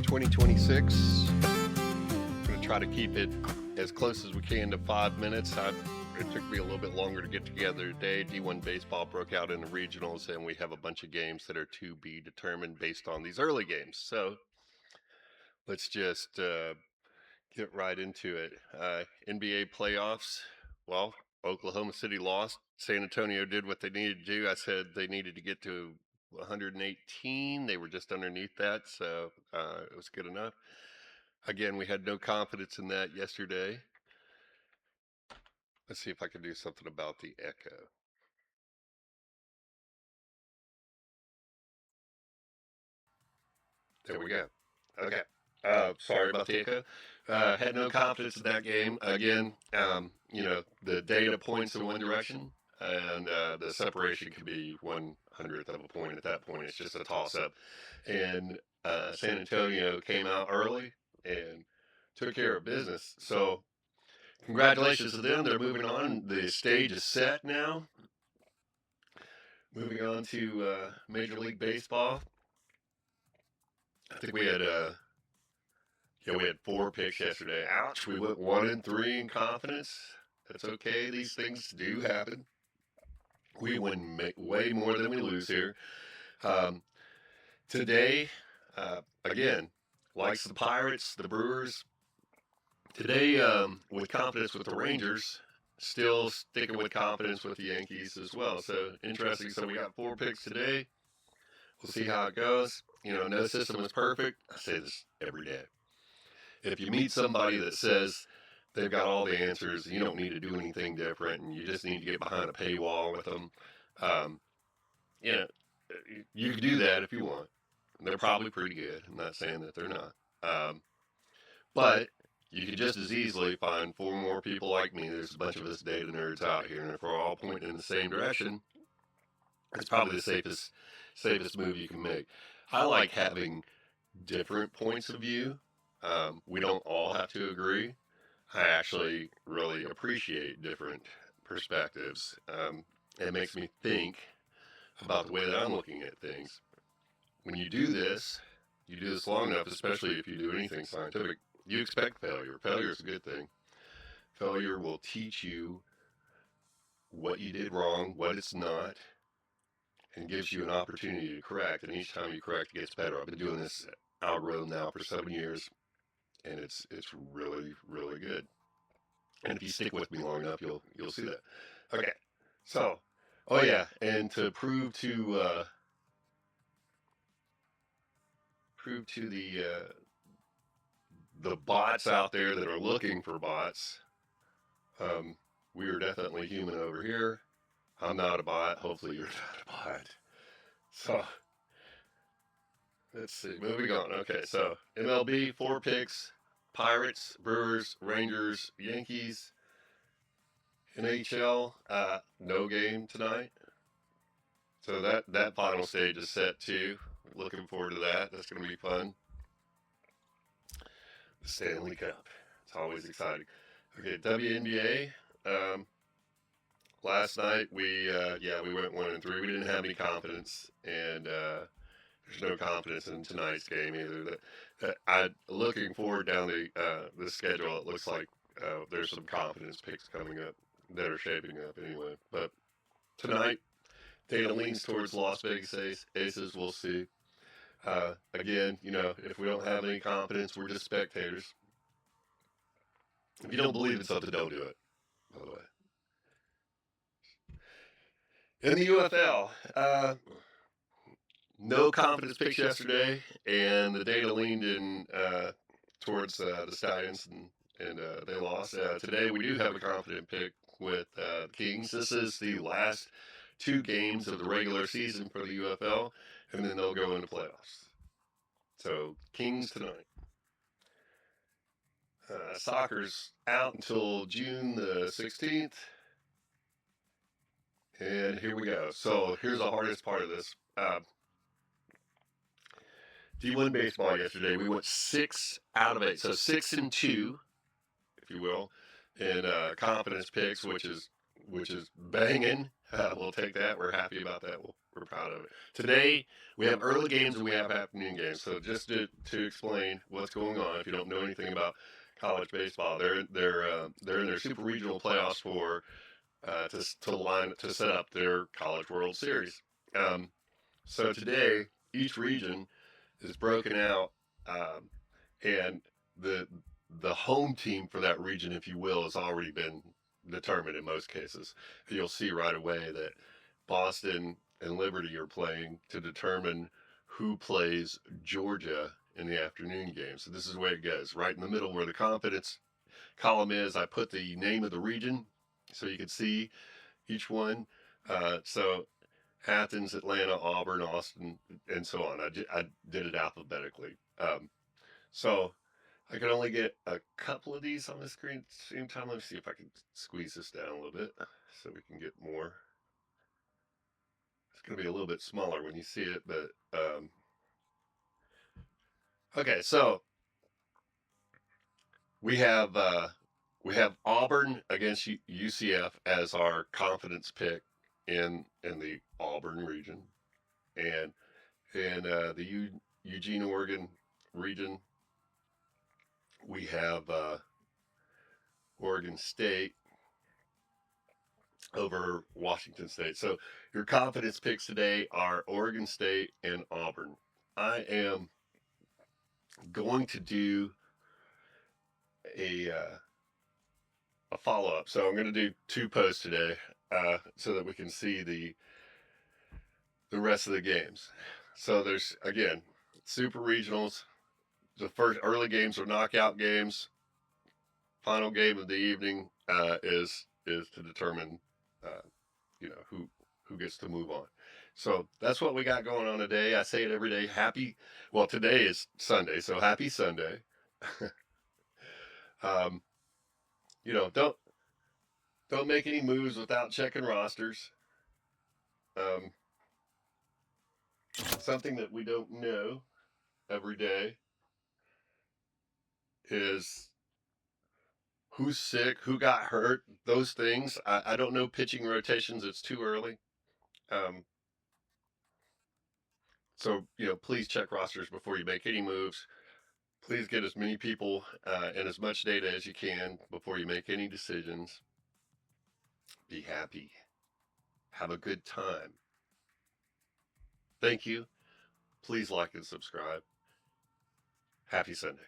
2026. I'm going to try to keep it as close as we can to 5 minutes. It took me a little bit longer to get together today. D1 baseball broke out in the regionals, and we have a bunch of games that are to be determined based on these early games. So let's just get right into it. NBA playoffs. Well, Oklahoma City lost. San Antonio did what they needed to do. I said they needed to get to 118. They were just underneath that, so it was good enough. Again, we had no confidence in that yesterday. Let's see if I can do something about the echo. There we go. Okay. Sorry about the echo. Had no confidence in that game. Again, the data points in one direction, and the separation could be 1/100th of a point at that point. It's just a toss-up. And San Antonio came out early and took care of business. So congratulations to them. They're moving on. The stage is set now. Moving on to Major League Baseball. I think we had we had 4 picks yesterday. Ouch, we went 1-3 in confidence. That's okay. These things do happen. We win way more than we lose here. Today, again, likes the Pirates, the Brewers. Today, with confidence with the Rangers, still sticking with confidence with the Yankees as well. So interesting. So we got 4 picks today. We'll see how it goes. No system is perfect. I say this every day. If you meet somebody that says they've got all the answers, you don't need to do anything different, and you just need to get behind a paywall with them, you can do that if you want. They're probably pretty good. I'm not saying that they're not. But you could just as easily find 4 more people like me. There's a bunch of us data nerds out here, and if we're all pointing in the same direction, it's probably the safest move you can make. I like having different points of view. We don't all have to agree. I actually really appreciate different perspectives. It makes me think about the way that I'm looking at things. When you do this long enough, especially if you do anything scientific, you expect failure. Failure is a good thing. Failure will teach you what you did wrong, what it's not, and gives you an opportunity to correct. And each time you correct, it gets better. I've been doing this algorithm now for 7 years, and it's really, really good. And if you stick with me long enough, you'll see that. Okay, so, oh yeah, and to prove to the bots out there that are looking for bots, we are definitely human over here. I'm not a bot. Hopefully you're not a bot. So, let's see. Moving on. Okay, so MLB, 4 picks. Pirates, Brewers, Rangers, Yankees. NHL, no game tonight. So that final stage is set too. Looking forward to that. That's going to be fun. The Stanley Cup. It's always exciting. Okay, WNBA. Last night we went 1-3. We didn't have any confidence, and there's no confidence in tonight's game either. I'm looking forward down the schedule. It looks like there's some confidence picks coming up that are shaping up anyway. But tonight, data leans towards Las Vegas Aces. We'll see. Again, if we don't have any confidence, we're just spectators. If you don't believe in something, don't do it, by the way. In the UFL, no confidence picks yesterday, and the data leaned in towards the Stallions, and they lost. Today, we do have a confident pick with the Kings. This is the last 2 games of the regular season for the UFL, and then they'll go into playoffs. So, Kings tonight. Soccer's out until June the 16th. And here we go. So here's the hardest part of this. D1 baseball yesterday, we went 6 out of 8. So 6-2, if you will, in confidence picks, which is banging. We'll take that. We're happy about that. We're proud of it. Today, we have early games and we have afternoon games. So just to explain what's going on, if you don't know anything about college baseball, they're in their super regional playoffs for to set up their College World Series. Um, so today, each region is broken out, um, and the the home team for that region, if you will, has already been determined in most cases. You'll see right away that Boston and Liberty are playing to determine who plays Georgia in the afternoon game. So this is the way it goes. Right in the middle where the confidence column is, I put the name of the region so you can see each one. So Athens, Atlanta, Auburn, Austin, and so on. I did it alphabetically. So I can only get a couple of these on the screen at the same time. Let me see if I can squeeze this down a little bit so we can get more. It's going to be a little bit smaller when you see it, but okay. So we have Auburn against UCF as our confidence pick in the Auburn region, and in the Eugene, Oregon region, we have Oregon State over Washington State. So your confidence picks today are Oregon State and Auburn. I am going to do a follow up. So I'm going to do 2 posts today so that we can see the rest of the games. So there's again super regionals. The first early games are knockout games. Final game of the evening is to determine who gets to move on. So that's what we got going on today. I say it every day. Today is Sunday, so happy Sunday. um, don't make any moves without checking rosters. Um, Something that we don't know every day is who's sick, who got hurt, those things. I don't know pitching rotations. It's too early. Um, so, please check rosters before you make any moves. Please get as many people and as much data as you can before you make any decisions. Be happy. Have a good time. Thank you. Please like and subscribe. Happy Sunday.